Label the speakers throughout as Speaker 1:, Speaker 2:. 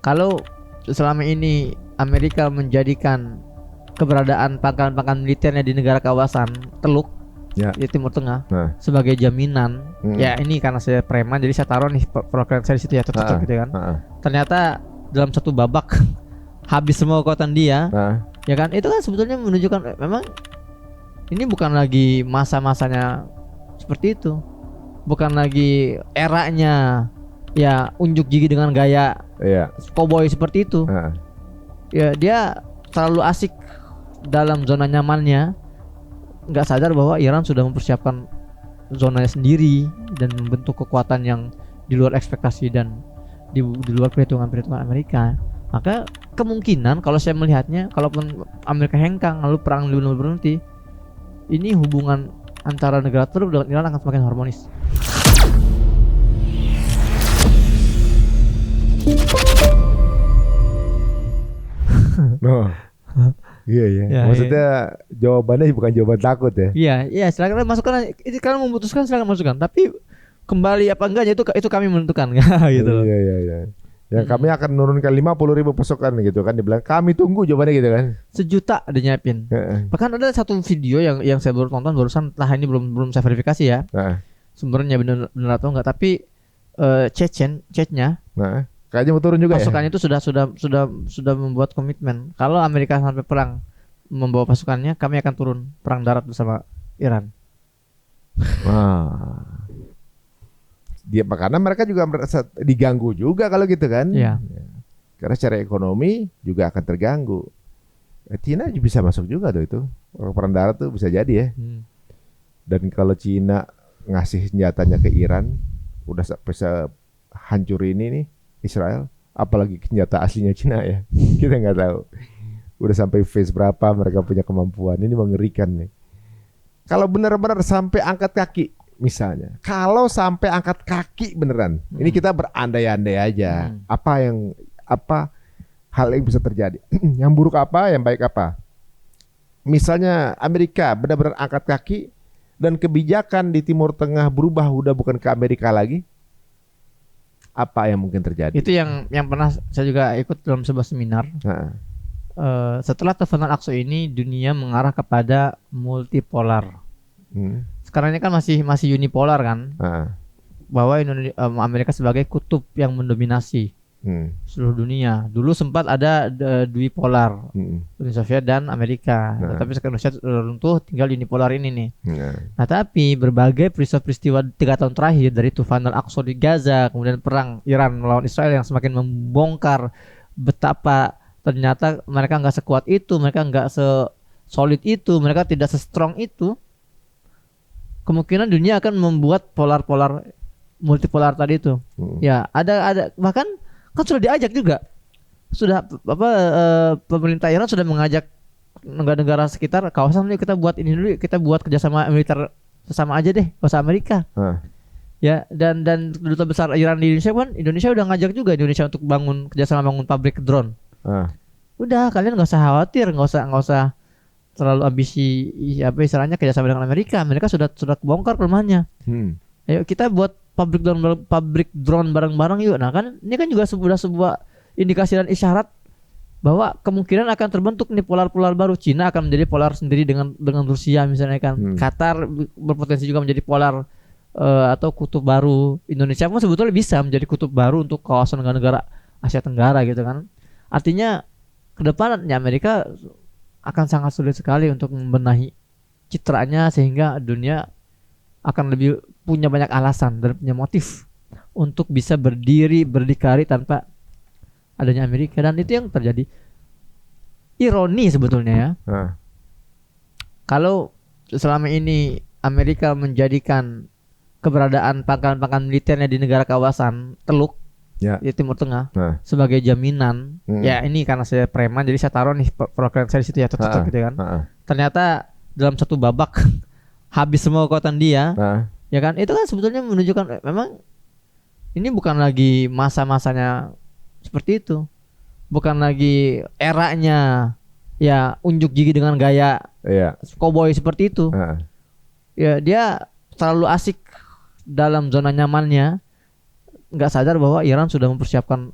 Speaker 1: Kalau selama ini Amerika menjadikan keberadaan pangkalan-pangkalan militernya di negara kawasan Teluk di Timur Tengah sebagai jaminan, ya ini karena saya preman jadi saya taruh nih program saya di situ ya, cocok gitu kan. Ternyata dalam satu babak habis semua kekuatan dia, ya kan, itu kan sebetulnya menunjukkan memang ini bukan lagi masa-masanya seperti itu, bukan lagi eranya ya unjuk gigi dengan gaya cowboy seperti itu. Ya dia terlalu asik dalam zona nyamannya, nggak sadar bahwa Iran sudah mempersiapkan zonanya sendiri dan membentuk kekuatan yang di luar ekspektasi dan di luar perhitungan Amerika. Maka kemungkinan kalau saya melihatnya, kalaupun Amerika hengkang lalu perang benar-benar berhenti, ini hubungan antara negara Teluk dengan Iran akan semakin harmonis.
Speaker 2: Iya. Maksudnya jawabannya bukan jawaban takut ya.
Speaker 1: Iya, silakan masukkan. Itu kalian memutuskan, silakan masukkan. Tapi kembali apa enggaknya itu kami menentukan gitu.
Speaker 2: Iya. Ya kami akan menurunkan 50.000 pasukan gitu kan, dibilang kami tunggu jawabannya gitu kan.
Speaker 1: 1 juta ada nyiapin. Bahkan ada satu video yang saya baru tonton barusan, entah ini belum saya verifikasi ya. Sumbernya benar atau enggak, tapi chatnya
Speaker 2: kayaknya mau turun juga
Speaker 1: pasukannya itu sudah membuat komitmen kalau Amerika sampai perang membawa pasukannya, kami akan turun perang darat bersama Iran.
Speaker 2: Dia karena mereka juga merasa diganggu juga kalau gitu kan.
Speaker 1: Iya.
Speaker 2: Karena secara ekonomi juga akan terganggu. Cina bisa masuk juga tuh itu. Perang darat tuh bisa jadi ya. Dan kalau Cina ngasih senjatanya ke Iran, udah bisa hancur ini nih Israel, apalagi senjata aslinya Cina ya. Kita nggak tahu. Udah sampai phase berapa mereka punya kemampuan. Ini mengerikan nih. Kalau benar-benar sampai angkat kaki, misalnya, kalau sampai angkat kaki beneran, ini kita berandai-andai aja. Apa hal yang bisa terjadi? Yang buruk apa, yang baik apa? Misalnya Amerika benar-benar angkat kaki dan kebijakan di Timur Tengah berubah, udah bukan ke Amerika lagi. Apa yang mungkin terjadi? Itu
Speaker 1: yang pernah saya juga ikut dalam sebuah seminar. Setelah Tufahan Al-Aqsa ini, dunia mengarah kepada multipolar. Sekarang ini kan masih unipolar kan, bahwa Amerika sebagai kutub yang mendominasi seluruh dunia. Dulu sempat ada duipolar, Uni Soviet dan Amerika. Tapi sekarang Rusia runtuh, tinggal unipolar ini nih. Nah tapi berbagai peristiwa 3 tahun terakhir, dari Tufahan Al-Aqsa di Gaza, kemudian perang Iran melawan Israel yang semakin membongkar betapa ternyata mereka nggak sekuat itu, mereka nggak se-solid itu, mereka tidak se-strong itu. Kemungkinan dunia akan membuat polar-polar, multipolar tadi itu. Ya, ada bahkan kan sudah diajak juga. Sudah pemerintah Iran sudah mengajak negara-negara sekitar kawasan, yuk kita buat ini dulu, kita buat kerjasama militer sesama aja deh, bahasa Amerika. Ya, dan duta besar Iran di Indonesia udah ngajak juga Indonesia untuk bangun pabrik drone. Udah, kalian nggak usah khawatir, nggak usah terlalu ambisi istilahnya kerjasama dengan Amerika. Mereka sudah bongkar kelemahannya. Ayo kita buat pabrik drone bareng-bareng yuk. Nah kan ini kan juga sebuah indikasi dan isyarat bahwa kemungkinan akan terbentuk nih polar-polar baru. Cina akan menjadi polar sendiri dengan Rusia misalnya kan. Qatar berpotensi juga menjadi polar atau kutub baru. Indonesia pun sebetulnya bisa menjadi kutub baru untuk kawasan negara Asia Tenggara gitu kan. Artinya ke depannya Amerika akan sangat sulit sekali untuk membenahi citranya, sehingga dunia akan lebih punya banyak alasan dan punya motif untuk bisa berdikari tanpa adanya Amerika. Dan itu yang terjadi. Ironi sebetulnya ya. Kalau selama ini Amerika menjadikan keberadaan pangkalan-pangkalan militernya di negara kawasan Teluk di Timur Tengah sebagai jaminan, ya ini karena saya preman jadi saya taruh nih program saya di situ ya, cocok gitu kan. Ternyata dalam satu babak habis semua kekuatan dia, ya kan, itu kan sebetulnya menunjukkan memang ini bukan lagi masa-masanya seperti itu, bukan lagi eranya ya unjuk gigi dengan gaya cowboy seperti itu. Ya dia terlalu asik dalam zona nyamannya, nggak sadar bahwa Iran sudah mempersiapkan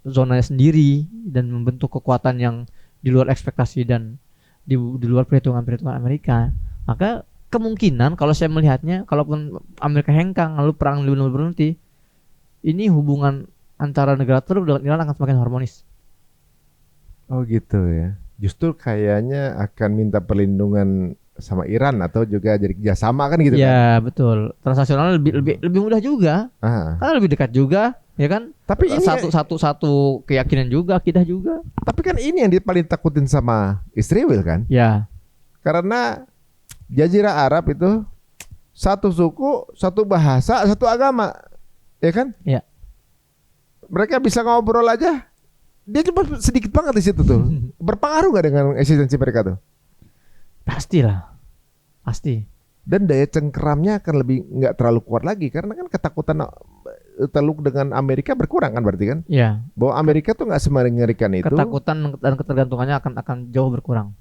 Speaker 1: zonanya sendiri dan membentuk kekuatan yang di luar ekspektasi dan di luar perhitungan Amerika, maka kemungkinan kalau saya melihatnya, kalaupun Amerika hengkang lalu perang benar berhenti, ini hubungan antara negara tersebut dengan Iran akan semakin harmonis.
Speaker 2: Oh gitu ya. Justru kayaknya akan minta perlindungan sama Iran atau juga jadi kerjasama kan gitu kan?
Speaker 1: Ya betul. Transaksional lebih mudah juga, karena lebih dekat juga, ya kan?
Speaker 2: Tapi ini
Speaker 1: satu keyakinan juga, akidah juga.
Speaker 2: Tapi kan ini yang paling takutin sama Israel kan?
Speaker 1: Ya.
Speaker 2: Karena Jazirah Arab itu satu suku, satu bahasa, satu agama, ya kan?
Speaker 1: Ya.
Speaker 2: Mereka bisa ngobrol aja. Dia cuma sedikit banget di situ tuh. Berpengaruh nggak dengan eksistensi mereka tuh?
Speaker 1: Pastilah, pasti.
Speaker 2: Dan daya cengkeramnya akan lebih nggak terlalu kuat lagi karena kan ketakutan Teluk dengan Amerika berkurang kan berarti kan?
Speaker 1: Iya.
Speaker 2: Bahwa Amerika tuh nggak semengerikan itu.
Speaker 1: Ketakutan dan ketergantungannya akan jauh berkurang.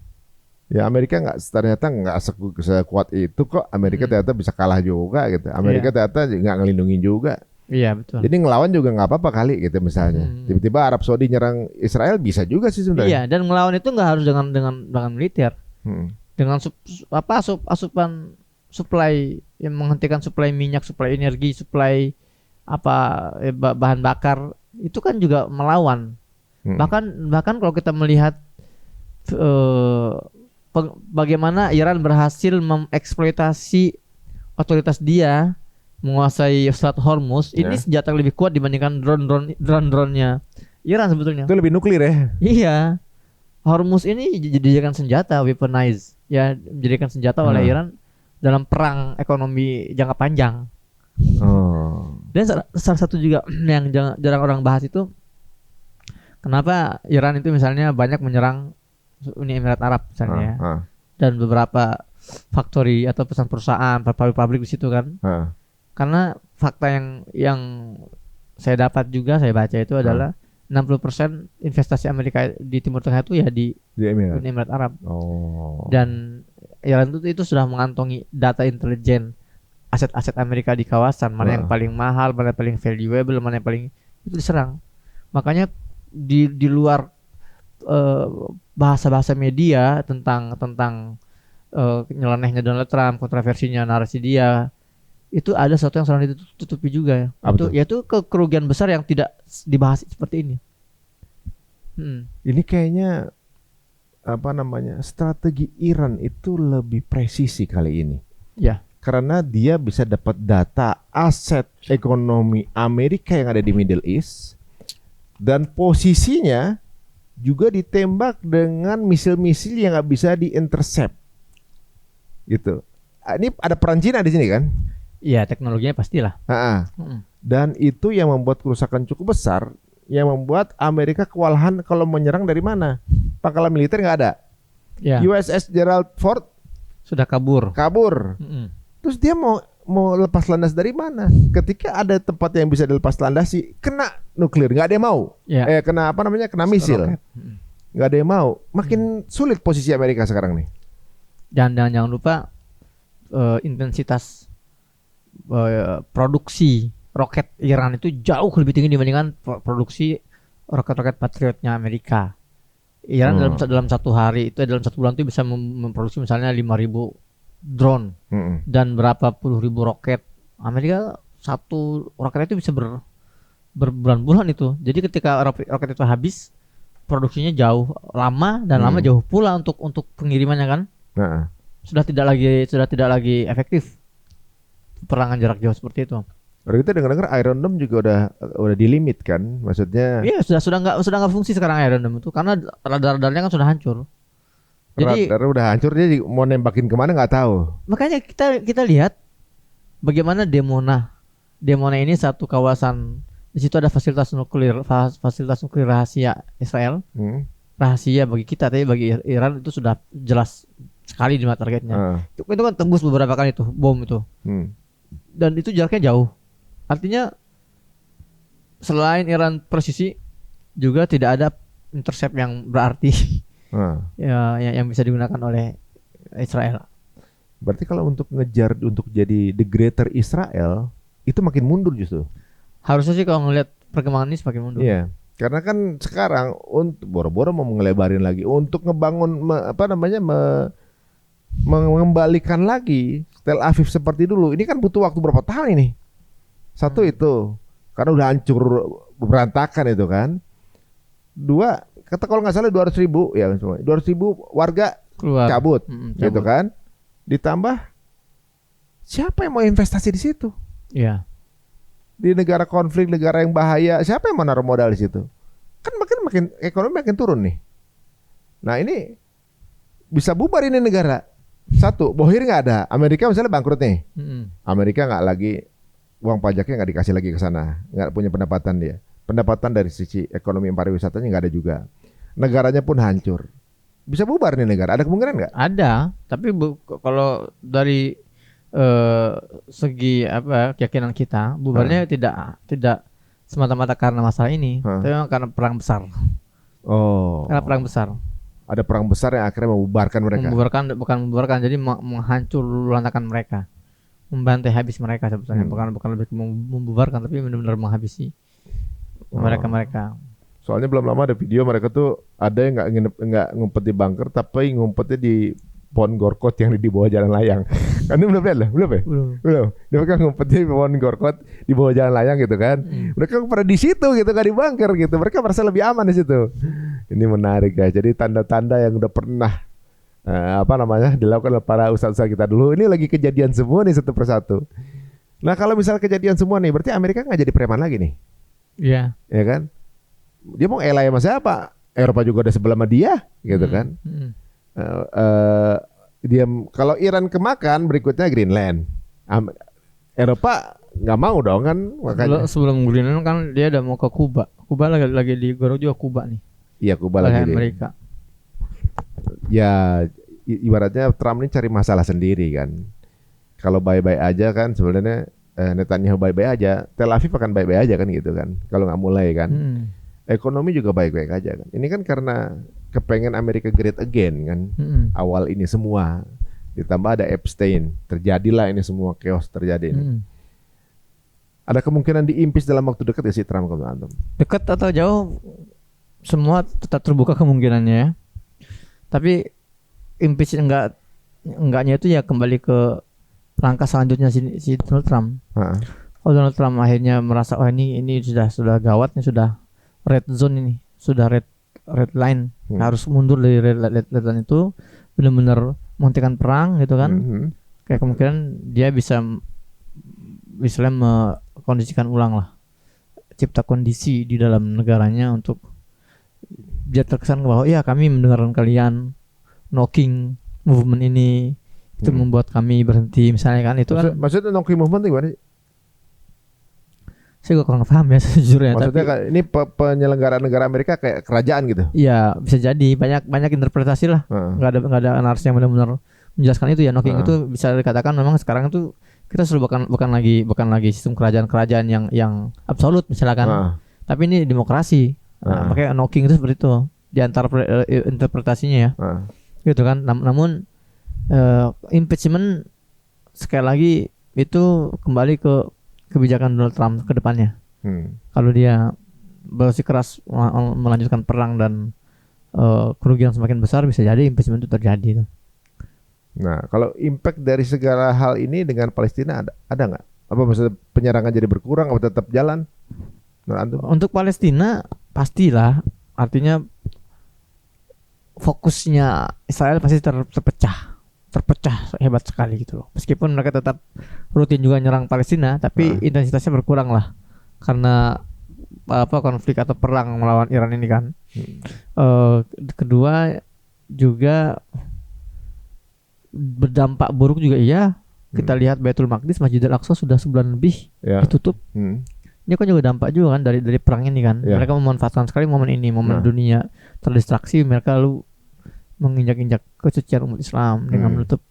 Speaker 2: Ya Amerika ternyata nggak sekuat itu kok. Amerika ternyata bisa kalah juga gitu. Amerika ternyata nggak ngelindungin juga.
Speaker 1: Iya betul.
Speaker 2: Jadi ngelawan juga nggak apa-apa kali gitu misalnya. Tiba-tiba Arab Saudi nyerang Israel bisa juga sih sebenarnya.
Speaker 1: Iya, dan ngelawan itu nggak harus dengan militer. Dengan asupan supply yang menghentikan supply minyak, supply energi, supply bahan bakar itu kan juga melawan. Bahkan kalau kita melihat bagaimana Iran berhasil mengeksploitasi otoritas dia menguasai Selat Hormuz, ini senjata yang lebih kuat dibandingkan drone-nya Iran sebetulnya.
Speaker 2: Itu lebih nuklir ya?
Speaker 1: Iya. Hormuz ini dijadikan senjata, weaponized, ya, dijadikan senjata oleh Iran dalam perang ekonomi jangka panjang. Dan salah satu juga yang jarang orang bahas itu, kenapa Iran itu misalnya banyak menyerang Uni Emirat Arab misalnya, dan beberapa factory atau perusahaan pabrik di situ kan. Karena fakta yang saya dapat juga, saya baca itu adalah 60% investasi Amerika di Timur Tengah itu ya di Uni Emirat Arab. Dan Iran itu sudah mengantongi data intelijen aset-aset Amerika di kawasan, mana yang paling mahal, mana yang paling valuable, mana yang paling itu diserang. Makanya di luar bahasa-bahasa media tentang nyelenehnya Donald Trump, kontroversinya, narasi dia, itu ada sesuatu yang selalu ditutupi juga ya. Yaitu kerugian besar yang tidak dibahas seperti ini.
Speaker 2: Ini kayaknya strategi Iran itu lebih presisi kali ini.
Speaker 1: Ya.
Speaker 2: Karena dia bisa dapat data aset ekonomi Amerika yang ada di Middle East dan posisinya juga ditembak dengan misil-misil yang nggak bisa di-intercept. Gitu. Ini ada peran Cina di sini kan?
Speaker 1: Iya, teknologinya pastilah.
Speaker 2: Dan itu yang membuat kerusakan cukup besar, yang membuat Amerika kewalahan kalau menyerang dari mana. Pangkalan militer nggak ada. USS Gerald Ford
Speaker 1: sudah kabur.
Speaker 2: Terus dia mau lepas landas dari mana? Ketika ada tempat yang bisa dilepas landasi, kena nuklir, nggak ada yang mau. Kena misil, nggak ada yang mau. Makin sulit posisi Amerika sekarang nih.
Speaker 1: Jangan lupa intensitas produksi roket Iran itu jauh lebih tinggi dibandingkan produksi roket-roket Patriotnya Amerika. Iran dalam satu hari itu, dalam satu bulan itu bisa memproduksi misalnya 5.000 drone dan berapa puluh ribu roket. Amerika satu roket itu bisa berbulan-bulan itu. Jadi ketika roket itu habis, produksinya jauh lama dan lama jauh pula untuk pengirimannya kan. Sudah tidak lagi efektif peperangan jarak jauh seperti itu.
Speaker 2: Kalau kita dengar Iron Dome juga udah dilimit kan, maksudnya?
Speaker 1: Iya, sudah nggak fungsi sekarang Iron Dome itu karena radar-radarnya kan sudah hancur. Jadi
Speaker 2: radar udah hancur, dia mau nembakin kemana nggak tahu.
Speaker 1: Makanya kita lihat bagaimana Demona ini satu kawasan, di situ ada fasilitas nuklir rahasia Israel. Rahasia bagi kita, tapi bagi Iran itu sudah jelas sekali di mata targetnya. Itu kan tembus beberapa kali itu bom itu. Dan itu jaraknya jauh. Artinya selain Iran presisi, juga tidak ada intercept yang berarti yang bisa digunakan oleh Israel.
Speaker 2: Berarti kalau untuk ngejar untuk jadi the greater Israel itu makin mundur justru.
Speaker 1: Harusnya sih kalau ngelihat perkembangan ini semakin mundur.
Speaker 2: Iya. Karena kan sekarang untuk boro-boro mau ngelebarin lagi untuk ngebangun mengembalikan lagi Tel Aviv seperti dulu. Ini kan butuh waktu berapa tahun ini? Satu itu karena udah hancur berantakan itu kan. Dua, kata kalau nggak salah 200.000 ya, 200.000 warga
Speaker 1: keluar,
Speaker 2: cabut, gitu kan. Ditambah siapa yang mau investasi di situ?
Speaker 1: Iya.
Speaker 2: Di negara konflik, negara yang bahaya, siapa yang mau naruh modal di situ? Kan makin ekonomi makin turun nih. Nah ini bisa bubar ini negara. Satu, bohir nggak ada. Amerika misalnya bangkrut nih. Amerika nggak lagi, uang pajaknya nggak dikasih lagi ke sana, nggak punya pendapatan dia. Pendapatan dari sisi ekonomi pariwisatanya nggak ada juga. Negaranya pun hancur. Bisa bubar nih negara. Ada kemungkinan nggak?
Speaker 1: Ada, tapi kalau dari segi keyakinan kita, bubarnya tidak semata-mata karena masalah ini, tapi memang karena perang besar.
Speaker 2: Oh.
Speaker 1: Karena perang besar.
Speaker 2: Ada perang besar yang akhirnya membubarkan mereka.
Speaker 1: Bukan membubarkan, jadi menghancur lantakan mereka, membantai habis mereka sebetulnya. Bukan lebih membubarkan, tapi benar-benar menghabisi mereka.
Speaker 2: Soalnya belum lama ada video mereka tuh ada yang nggak ngumpet di bunker, tapi ngumpetnya di pohon gorkot yang di bawah jalan layang. Kan ini belum ya? Belum. Mereka ngumpet di pohon gorkot di bawah jalan layang gitu kan. Mereka pernah di situ gitu kan, di bunker gitu. Mereka merasa lebih aman di situ. Ini menarik guys. Jadi tanda-tanda yang udah pernah dilakukan oleh para ustaz-ustaz kita dulu. Ini lagi kejadian semua nih satu persatu. Nah kalau misalnya kejadian semua nih, berarti Amerika nggak jadi preman lagi nih. Iya. Ya kan? Dia mau ally sama siapa? Eropa juga ada sebelah sama dia, gitu kan? Dia kalau Iran kemakan, berikutnya Greenland. Eropa nggak mau dong kan? Makanya.
Speaker 1: Sebelum Greenland kan dia udah mau ke Kuba. Kuba lagi digorok juga Kuba nih.
Speaker 2: Iya Kuba lagi di
Speaker 1: Amerika.
Speaker 2: Ya ibaratnya Trump ini cari masalah sendiri kan. Kalau baik-baik aja kan sebenarnya Netanyahu baik-baik aja, Tel Aviv akan baik-baik aja kan gitu kan. Kalau nggak mulai kan. Ekonomi juga baik-baik aja kan. Ini kan karena kepengen Amerika great again kan. Awal ini semua. Ditambah ada Epstein. Terjadilah ini semua chaos terjadi ini. Ada kemungkinan diimpeach dalam waktu dekat ya si Trump kalau antum?
Speaker 1: Dekat atau jauh? Semua tetap terbuka kemungkinannya. Tapi impeach enggaknya itu ya kembali ke langkah selanjutnya si Donald Trump. Kalau Donald Trump akhirnya merasa ini sudah gawat nih, sudah red zone ini, sudah red line, harus mundur dari red line itu, benar-benar menghentikan perang gitu kan. Kayak kemungkinan dia bisa mengkondisikan ulang lah, cipta kondisi di dalam negaranya untuk biar terkesan bahwa ya kami mendengarkan kalian, knocking movement ini itu membuat kami berhenti misalnya kan. Itu
Speaker 2: maksudnya knocking movement gimana sih?
Speaker 1: Saya kurang paham ya sejujurnya.
Speaker 2: Maksudnya tapi, ini penyelenggaraan negara Amerika kayak kerajaan gitu?
Speaker 1: Iya bisa jadi, banyak interpretasi lah. Nggak ada narasi yang benar-benar menjelaskan itu ya. Knocking itu bisa dikatakan memang sekarang itu kita sudah bukan lagi sistem kerajaan yang absolut misalkan. Tapi ini demokrasi. Makanya knocking itu seperti itu di antara interpretasinya ya. Gitu kan. Namun impeachment sekali lagi itu kembali ke kebijakan Donald Trump ke depannya. Kalau dia bersikeras melanjutkan perang dan kerugian semakin besar, bisa jadi impeachment itu terjadi.
Speaker 2: Nah, kalau impact dari segala hal ini dengan Palestina ada nggak? Apa maksudnya penyerangan jadi berkurang atau tetap jalan?
Speaker 1: Untuk Palestina pastilah, artinya fokusnya Israel pasti terpecah hebat sekali gitu loh. Meskipun mereka tetap rutin juga nyerang Palestina, tapi intensitasnya berkurang lah karena konflik atau perang melawan Iran ini kan. Kedua juga berdampak buruk juga iya. Kita lihat Baitul Maqdis, Masjidil Aqsa sudah sebulan lebih ditutup. Ini kan juga dampak juga kan dari perang ini kan. Mereka memanfaatkan sekali momen ini, momen dunia terdistraksi, mereka lalu menginjak-injak kesucian umat Islam dengan menutup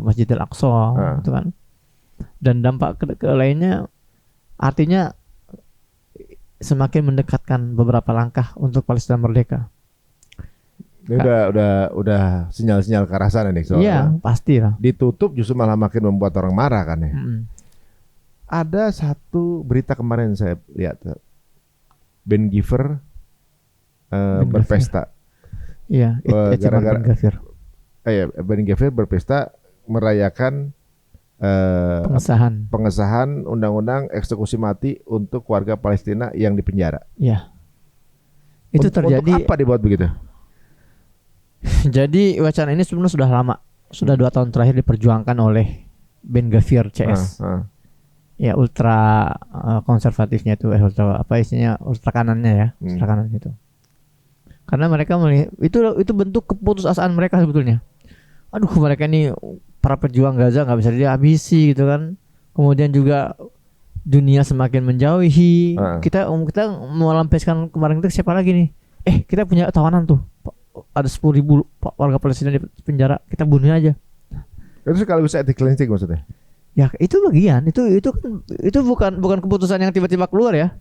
Speaker 1: Masjidil Aqsa gitu kan. Dan dampak ke lainnya artinya semakin mendekatkan beberapa langkah untuk Palestina merdeka.
Speaker 2: Ini udah sinyal-sinyal ke arah sana nih soalnya.
Speaker 1: Iya, pasti lah.
Speaker 2: Ditutup justru malah makin membuat orang marah kan ya. Ada satu berita kemarin saya lihat. Ben Gvir berpesta.
Speaker 1: Iya,
Speaker 2: gara-gara
Speaker 1: Ben Gvir.
Speaker 2: Ben Gvir berpesta merayakan pengesahan undang-undang eksekusi mati untuk warga Palestina yang dipenjara.
Speaker 1: Iya. Itu terjadi.
Speaker 2: Untuk apa dibuat begitu?
Speaker 1: Jadi wacana ini sebenarnya sudah lama, sudah 2 tahun terakhir diperjuangkan oleh Ben Gvir CS. Ya ultra konservatifnya itu, ultra apa istilahnya, ultra kanannya ya, ultra kanan itu. Karena mereka melihat itu bentuk keputusasaan mereka sebetulnya. Aduh, mereka ini para pejuang Gaza nggak bisa dihabisi gitu kan. Kemudian juga dunia semakin menjauhi. Kita melampiaskan kemarin itu siapa lagi nih? Kita punya tawanan tuh. Ada 10.000 warga Palestina di penjara, kita bunuh aja.
Speaker 2: Itu kalau bisa ethical cleansing maksudnya?
Speaker 1: Ya itu bagian, itu bukan keputusan yang tiba-tiba keluar ya.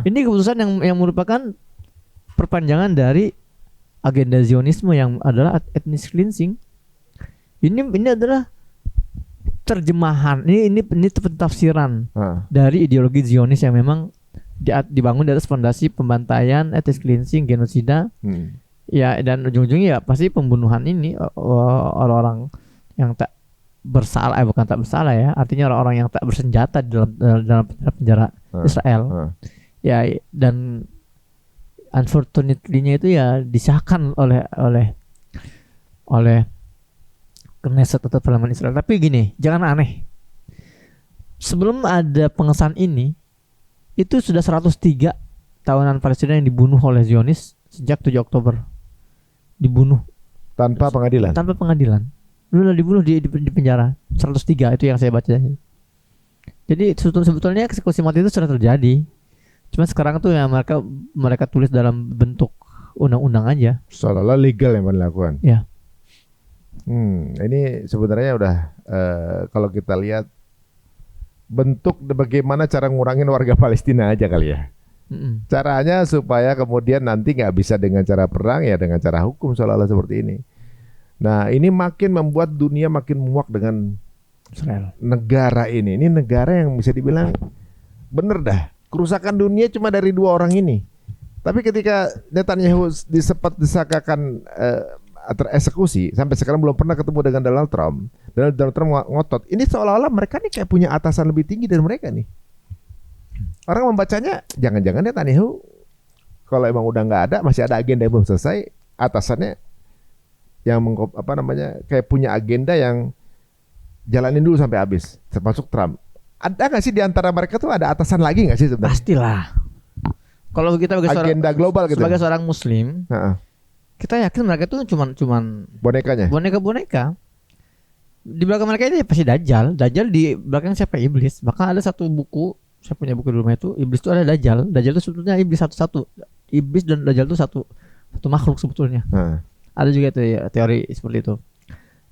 Speaker 1: Ini keputusan yang merupakan perpanjangan dari agenda Zionisme yang adalah ethnic cleansing. Ini adalah terjemahan, ini tafsiran dari ideologi Zionis yang memang dibangun di atas fondasi pembantaian, ethnic cleansing, genosida. Ya, dan ujung-ujungnya ya pasti pembunuhan ini orang-orang yang tak bersalah, bukan tak bersalah ya, artinya orang-orang yang tak bersenjata di dalam penjara Israel. Ya, dan unfortunately-nya itu ya disahkan oleh Knesset atau Parlemen Israel. Tapi gini, jangan aneh. Sebelum ada pengesahan ini, itu sudah 103 tawanan Palestina yang dibunuh oleh Zionis sejak 7 Oktober. Dibunuh
Speaker 2: tanpa pengadilan.
Speaker 1: Udah dibunuh di penjara. 103 itu yang saya baca. Jadi sebetulnya eksekusi mati itu sudah terjadi. Cuma sekarang tuh ya mereka tulis dalam bentuk undang-undang aja.
Speaker 2: Seolah-olah legal yang dilakukan.
Speaker 1: Ya.
Speaker 2: Ini sebenarnya udah kalau kita lihat bentuk bagaimana cara ngurangin warga Palestina aja kali ya. Caranya supaya kemudian nanti nggak bisa dengan cara perang, ya dengan cara hukum seolah-olah seperti ini. Nah, ini makin membuat dunia makin muak dengan
Speaker 1: Israel. Negara
Speaker 2: ini negara yang bisa dibilang bener dah, kerusakan dunia cuma dari 2 orang ini. Tapi ketika Netanyahu disangkakan tereksekusi, sampai sekarang belum pernah ketemu dengan Donald Trump. Donald Trump ngotot. Ini seolah-olah mereka nih kayak punya atasan lebih tinggi dari mereka nih. Orang membacanya, jangan-jangan Netanyahu kalau emang udah nggak ada, masih ada agenda yang belum selesai, atasannya yang kayak punya agenda yang jalanin dulu sampai habis, termasuk Trump. Ada nggak sih di antara mereka tuh ada atasan lagi nggak sih sebenarnya?
Speaker 1: Pastilah. Kalau kita
Speaker 2: agenda global gitu.
Speaker 1: Sebagai seorang Muslim, kita yakin mereka tuh cuman
Speaker 2: bonekanya.
Speaker 1: Boneka. Di belakang mereka ini pasti Dajjal. Dajjal di belakang siapa? Iblis. Bahkan ada satu buku, saya punya buku di rumah itu, Iblis itu ada Dajjal. Dajjal itu sebetulnya iblis satu-satu. Iblis dan Dajjal itu satu makhluk sebetulnya. Ada juga itu ya, teori seperti itu.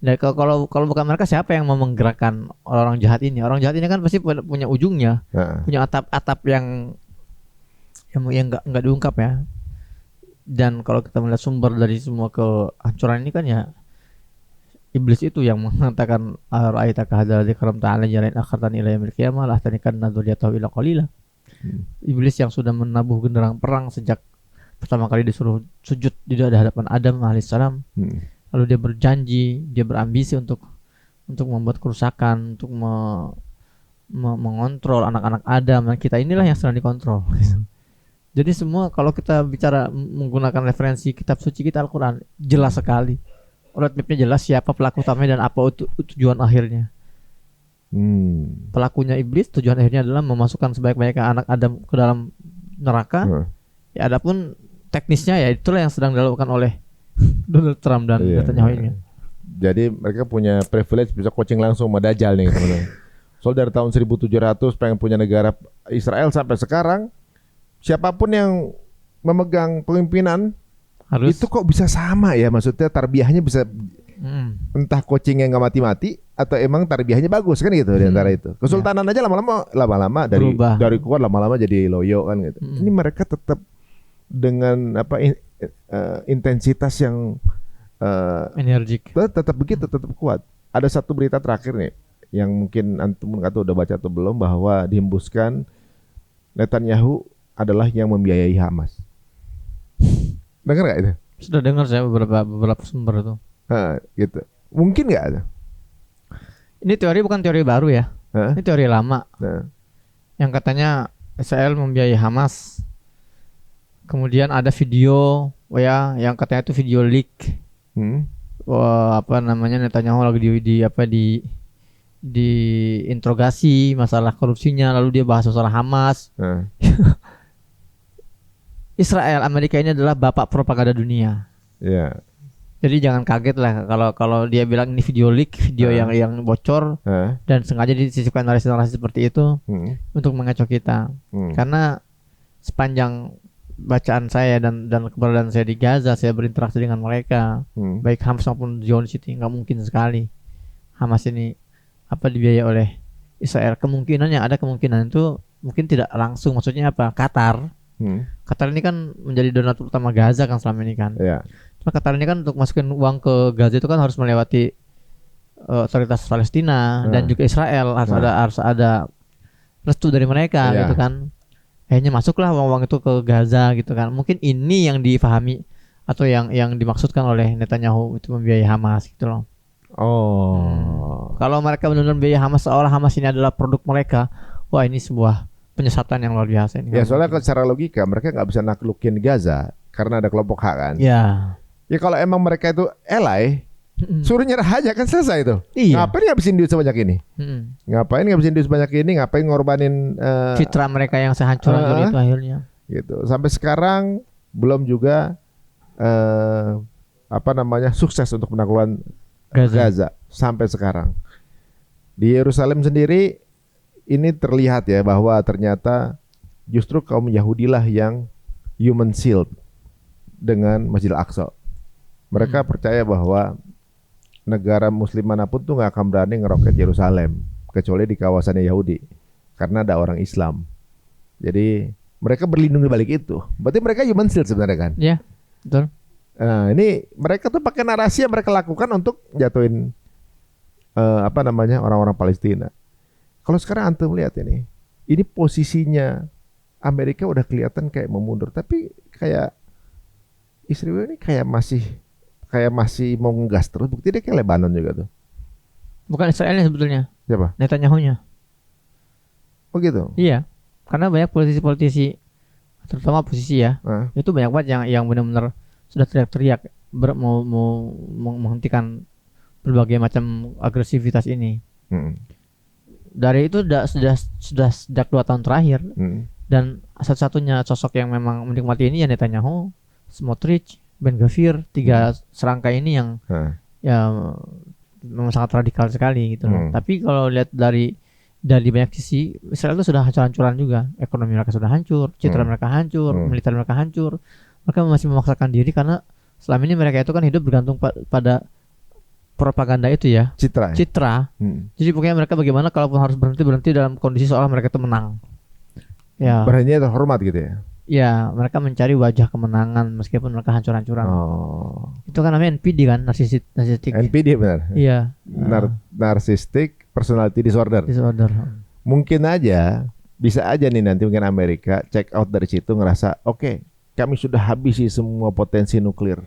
Speaker 1: Dan kalau bukan mereka, siapa yang mau menggerakkan orang jahat ini? Orang jahat ini kan pasti punya ujungnya, punya atap yang nggak diungkap ya. Dan kalau kita melihat sumber dari semua kehancuran ini kan ya iblis itu yang mengatakan ra'aitaka hadzal karam ta'ala jarain akhartani ila yaumil qiyamah la tanikan nadzuriyatahu ila qalila. Iblis yang sudah menabuh genderang perang sejak pertama kali disuruh sujud di hadapan Adam alaihissalam. Lalu dia berjanji, dia berambisi untuk membuat kerusakan, untuk mengontrol anak-anak Adam, dan kita inilah yang sedang dikontrol. Jadi semua kalau kita bicara menggunakan referensi kitab suci kita Al-Quran, jelas sekali. Roadmapnya jelas, siapa pelaku utamanya dan apa tujuan akhirnya. Pelakunya iblis, tujuan akhirnya adalah memasukkan sebanyak-banyaknya anak Adam ke dalam neraka. Ya adapun teknisnya ya itulah yang sedang dilakukan oleh Donald Trump dan Netanyahu ini.
Speaker 2: Jadi mereka punya privilege bisa coaching langsung sama Dajjal nih teman-teman. Soal dari tahun 1700 pengen punya negara Israel sampai sekarang, siapapun yang memegang pemimpinan harus. Itu kok bisa sama ya, maksudnya tarbiyahnya bisa entah coachingnya nggak mati-mati atau emang tarbiyahnya bagus kan gitu di antara itu. Kesultanan aja lama-lama dari kuat lama-lama jadi loyo kan gitu. Ini mereka tetap dengan intensitas yang
Speaker 1: energik.
Speaker 2: Tetap begitu, tetap kuat. Ada satu berita terakhir nih yang mungkin antum udah baca atau belum, bahwa dihembuskan Netanyahu adalah yang membiayai Hamas. Dengar nggak itu?
Speaker 1: Sudah dengar saya beberapa sumber itu.
Speaker 2: Gitu. Mungkin nggak ada?
Speaker 1: Ini teori bukan teori baru ya. Ini teori lama. Yang katanya Israel membiayai Hamas. Kemudian ada video ya yang katanya itu video leak. Apa namanya, Netanyahu lagi di interogasi masalah korupsinya, lalu dia bahas masalah Hamas. Israel, Amerika ini adalah bapak propaganda dunia.
Speaker 2: Yeah.
Speaker 1: Jadi jangan kaget lah kalau dia bilang ini video leak, video yang bocor dan sengaja disisipkan narasi-narasi seperti itu untuk mengacau kita. Karena sepanjang bacaan saya dan keberadaan saya di Gaza, saya berinteraksi dengan mereka, baik Hamas maupun Zionis, itu nggak mungkin sekali Hamas ini dibiayai oleh Israel. Ada kemungkinan itu mungkin tidak langsung, maksudnya apa? Qatar ini kan menjadi donatur utama Gaza kan selama ini kan. Cuma Qatar ini kan untuk masukin uang ke Gaza itu kan harus melewati otoritas Palestina dan juga Israel, harus ada restu dari mereka gitu kan. Kayaknya masuklah uang itu ke Gaza gitu kan. Mungkin ini yang difahami atau yang dimaksudkan oleh Netanyahu itu membiayai Hamas gitu loh. Kalau mereka benar-benar membiayai Hamas seolah Hamas ini adalah produk mereka, wah ini sebuah penyesatan yang luar biasa ini.
Speaker 2: Ya soalnya secara logika mereka nggak bisa naklukin Gaza karena ada kelompok hak kan.
Speaker 1: Ya
Speaker 2: kalau emang mereka itu ally, suruh nyerah aja kan selesai itu. Ngapain ngabisin duit sebanyak ini? Ngapain ngabisin duit sebanyak ini? Ngapain ngorbanin
Speaker 1: citra mereka yang sehancur-hancur itu akhirnya?
Speaker 2: Gitu. Sampai sekarang belum juga sukses untuk menaklukkan Gaza sampai sekarang. Di Yerusalem sendiri ini terlihat ya bahwa ternyata justru kaum Yahudi lah yang human shield dengan Masjid Al-Aqsa. Mereka percaya bahwa negara muslim manapun tuh nggak akan berani ngeroket Yerusalem kecuali di kawasannya Yahudi karena ada orang Islam. Jadi mereka berlindung di balik itu. Berarti mereka human shield sebenarnya kan?
Speaker 1: Iya, betul.
Speaker 2: Nah, ini mereka tuh pakai narasi yang mereka lakukan untuk jatuhin orang-orang Palestina. Kalau sekarang antum lihat ini posisinya Amerika udah kelihatan kayak mau mundur, tapi kayak Israel ini kayak masih mau ngegas terus. Bukti dia kayak Lebanon juga tuh.
Speaker 1: Bukan Israelnya sebetulnya.
Speaker 2: Siapa?
Speaker 1: Netanyahu-nya.
Speaker 2: Oh gitu.
Speaker 1: Iya, karena banyak politisi, terutama posisi ya, itu banyak banget yang benar-benar sudah teriak-teriak mau menghentikan berbagai macam agresivitas ini. Dari itu sudah sejak 2 tahun terakhir. Dan satu-satunya sosok yang memang menikmati ini ya Netanyahu, Smotrich, Ben Gvir, 3 serangkai ini yang ya memang sangat radikal sekali gitu loh. Tapi kalau lihat dari banyak sisi, Israel itu sudah hancur-hancuran juga. Ekonomi mereka sudah hancur, citra mereka hancur, militer mereka hancur. Mereka masih memaksakan diri karena selama ini mereka itu kan hidup bergantung pada propaganda itu ya, citra. Jadi pokoknya mereka bagaimana kalaupun harus berhenti dalam kondisi seolah mereka itu menang. Ya.
Speaker 2: Berhenti terhormat gitu ya.
Speaker 1: Ya, mereka mencari wajah kemenangan meskipun mereka hancur-hancuran. Itu kan namanya NPD kan, narcissistic.
Speaker 2: NPD benar.
Speaker 1: Iya.
Speaker 2: Narcissistic personality disorder. Mungkin bisa aja nih nanti mungkin Amerika check out dari situ ngerasa oke, kami sudah habisi semua potensi nuklir.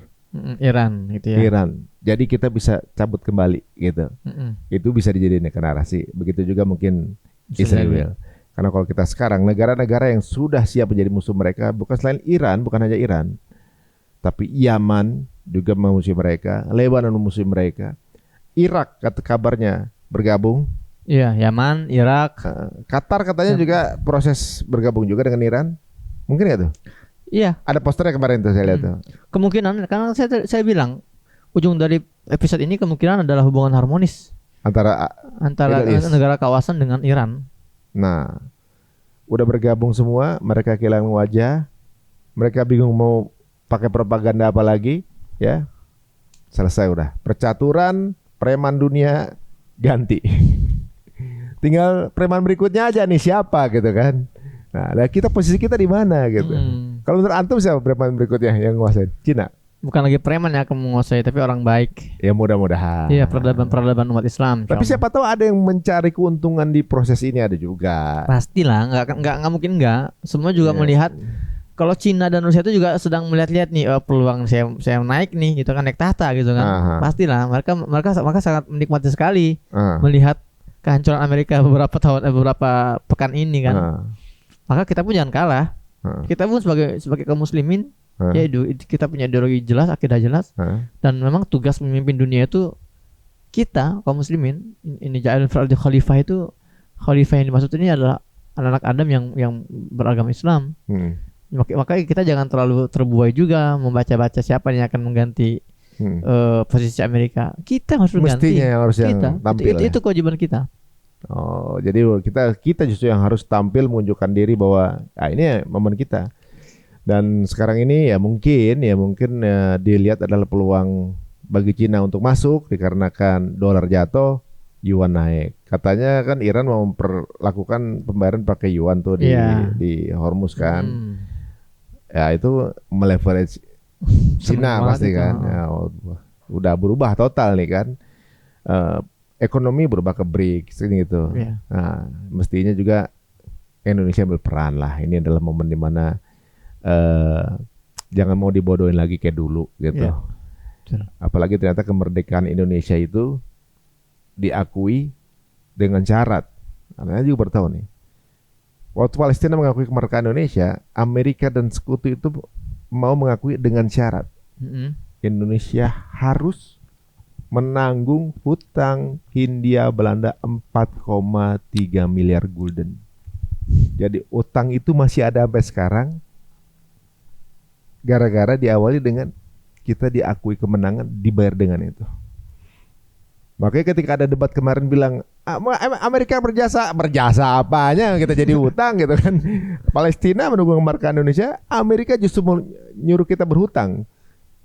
Speaker 1: Iran gitu ya.
Speaker 2: Jadi kita bisa cabut kembali gitu. Itu bisa dijadiin narasi. Begitu juga mungkin Israel. Karena kalau kita sekarang negara-negara yang sudah siap menjadi musuh mereka bukan selain Iran, bukan hanya Iran, tapi Yaman juga memusuhi mereka, Lebanon memusuhi mereka, Irak kata kabarnya bergabung.
Speaker 1: Iya, Yaman, Irak,
Speaker 2: Qatar katanya juga proses bergabung juga dengan Iran. Mungkin ya tuh?
Speaker 1: Iya.
Speaker 2: Ada posternya kemarin tuh saya lihat tuh.
Speaker 1: Kemungkinan karena saya bilang ujung dari episode ini kemungkinan adalah hubungan harmonis antara negara kawasan dengan Iran.
Speaker 2: Nah, udah bergabung semua, mereka kehilangan wajah, mereka bingung mau pakai propaganda apa lagi, ya. Selesai udah. Percaturan preman dunia ganti. Tinggal preman berikutnya aja nih siapa gitu kan. Nah, kita posisi kita di mana gitu. Kalau menurut antum siapa preman berikutnya yang nguasain? Cina?
Speaker 1: bukan lagi preman yang akan menguasai, tapi orang baik.
Speaker 2: Ya mudah-mudahan.
Speaker 1: Iya, peradaban umat Islam.
Speaker 2: Tapi siapa tahu ada yang mencari keuntungan di proses ini, ada juga.
Speaker 1: Pastilah, nggak mungkin nggak. Semua juga melihat kalau Cina dan Rusia itu juga sedang melihat-lihat nih peluang saya naik nih gitu kan, naik tahta gitu kan. Pastilah mereka sangat menikmati sekali melihat kehancuran Amerika beberapa pekan ini kan. Maka kita pun jangan kalah. Kita pun sebagai kaum muslimin ya kita punya ideologi jelas, akidah jelas, dan memang tugas memimpin dunia itu kita kaum muslimin. Ini ja'al fil ardi khalifah, itu khalifah yang dimaksud ini adalah anak-anak Adam yang beragama Islam. Makanya kita jangan terlalu terbuai juga membaca-baca siapa yang akan mengganti posisi Amerika. Kita harus mengganti.
Speaker 2: Mestinya harus yang
Speaker 1: kita
Speaker 2: tampil.
Speaker 1: Itu kewajiban kita.
Speaker 2: Oh, jadi kita justru yang harus tampil menunjukkan diri bahwa ini momen kita. Dan sekarang ini ya mungkin dilihat adalah peluang bagi Cina untuk masuk dikarenakan dolar jatuh, yuan naik. Katanya kan Iran mau memperlakukan pembayaran pakai yuan tuh di Hormuz kan. Ya itu meleverage Cina pasti kan. Ya, udah berubah total nih kan. Ekonomi berubah ke BRICS gitu. Nah, mestinya juga Indonesia berperan lah. Ini adalah momen dimana jangan mau dibodohin lagi kayak dulu gitu. Apalagi ternyata kemerdekaan Indonesia itu diakui dengan syarat. Anda juga baru tahu nih. Waktu Palestina mengakui kemerdekaan Indonesia, Amerika dan sekutu itu mau mengakui dengan syarat. Indonesia harus menanggung hutang Hindia Belanda 4,3 miliar gulden. Jadi utang itu masih ada sampai sekarang. Gara-gara diawali dengan kita diakui kemenangan, dibayar dengan itu. Makanya ketika ada debat kemarin bilang Amerika berjasa apanya kita jadi hutang gitu kan. Palestina mendukung kemerdekaan Indonesia, Amerika justru nyuruh kita berhutang.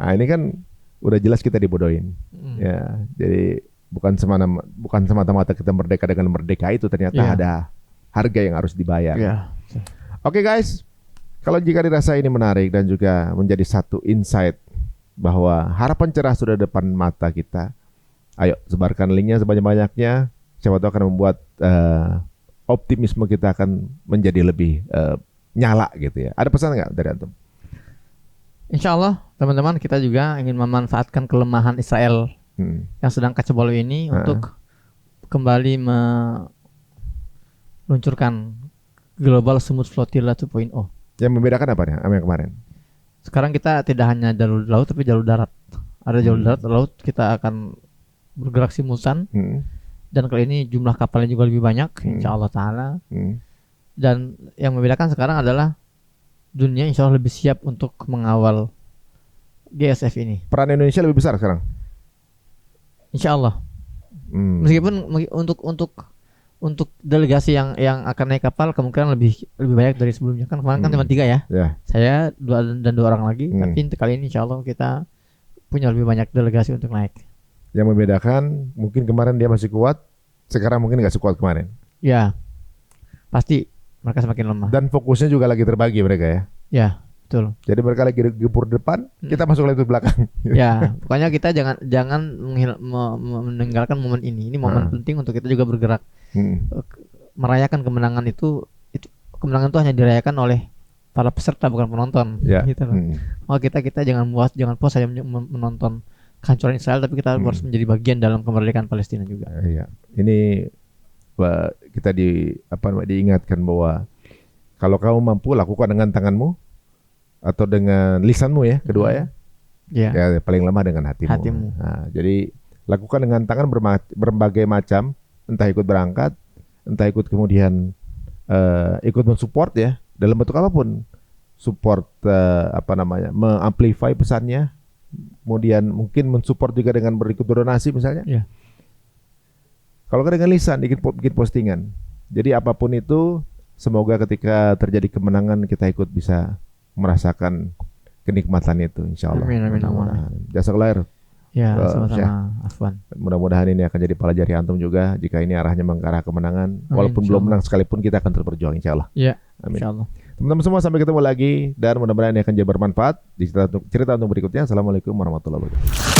Speaker 2: Nah ini kan udah jelas kita dibodohin. Ya, jadi bukan semata-mata kita merdeka dengan merdeka itu, ternyata ada harga yang harus dibayar. Oke guys, kalau jika dirasa ini menarik dan juga menjadi satu insight bahwa harapan cerah sudah depan mata kita, ayo sebarkan linknya sebanyak-banyaknya. Siapa tahu akan membuat optimisme kita akan menjadi lebih nyala gitu ya. Ada pesan nggak dari antum?
Speaker 1: Insya Allah teman-teman, kita juga ingin memanfaatkan kelemahan Israel yang sedang kacau balau ini untuk kembali meluncurkan Global Smooth Flotilla 2.0.
Speaker 2: Yang membedakan apa nih sama yang kemarin?
Speaker 1: Sekarang kita tidak hanya jalur laut tapi jalur darat. Ada jalur darat, laut kita akan bergerak simultan. Dan kali ini jumlah kapalnya juga lebih banyak, insya Allah Ta'ala. Dan yang membedakan sekarang adalah dunia insya Allah lebih siap untuk mengawal GSF ini.
Speaker 2: Peran Indonesia lebih besar sekarang?
Speaker 1: Insya Allah. Meskipun untuk delegasi yang akan naik kapal kemungkinan lebih banyak dari sebelumnya. Kan kemarin kan cuma 3 ya. Saya 2 orang lagi. Tapi kali ini insya Allah kita punya lebih banyak delegasi untuk naik.
Speaker 2: Yang membedakan mungkin kemarin dia masih kuat, sekarang mungkin nggak sekuat kemarin.
Speaker 1: Ya, pasti mereka semakin lemah.
Speaker 2: Dan fokusnya juga lagi terbagi mereka ya.
Speaker 1: Ya, betul.
Speaker 2: Jadi mereka lagi gempur depan, kita masuk lagi belakang.
Speaker 1: Ya, pokoknya kita jangan meninggalkan momen ini. Ini momen penting untuk kita juga bergerak. Merayakan kemenangan itu kemenangan itu hanya dirayakan oleh para peserta bukan penonton. Gitu loh. Maka kita jangan puas hanya menonton kehancuran Israel, tapi kita harus menjadi bagian dalam kemerdekaan Palestina juga.
Speaker 2: Iya. Ini kita diingatkan bahwa kalau kamu mampu lakukan dengan tanganmu atau dengan lisanmu ya, kedua ya paling lemah dengan hatimu. Nah, jadi lakukan dengan tangan berbagai macam, entah ikut berangkat, entah ikut kemudian ikut mensupport ya dalam bentuk apapun, support mengamplify pesannya. Kemudian mungkin mensupport juga dengan berikut donasi misalnya. Kalau dengan lisan bikin postingan. Jadi apapun itu, semoga ketika terjadi kemenangan kita ikut bisa merasakan kenikmatan itu, insya Allah.
Speaker 1: Amin.
Speaker 2: Jazakallah.
Speaker 1: Ya, sama-sama. Afwan.
Speaker 2: Mudah-mudahan ini akan jadi pelajari antum juga jika ini arahnya mengarah kemenangan. Walaupun belum menang sekalipun kita akan terus berjuang, insya Allah.
Speaker 1: Ya,
Speaker 2: amin.
Speaker 1: Insya Allah.
Speaker 2: Teman-teman semua, sampai ketemu lagi dan mudah-mudahan ini akan jadi bermanfaat di cerita untuk berikutnya. Assalamualaikum warahmatullahi wabarakatuh.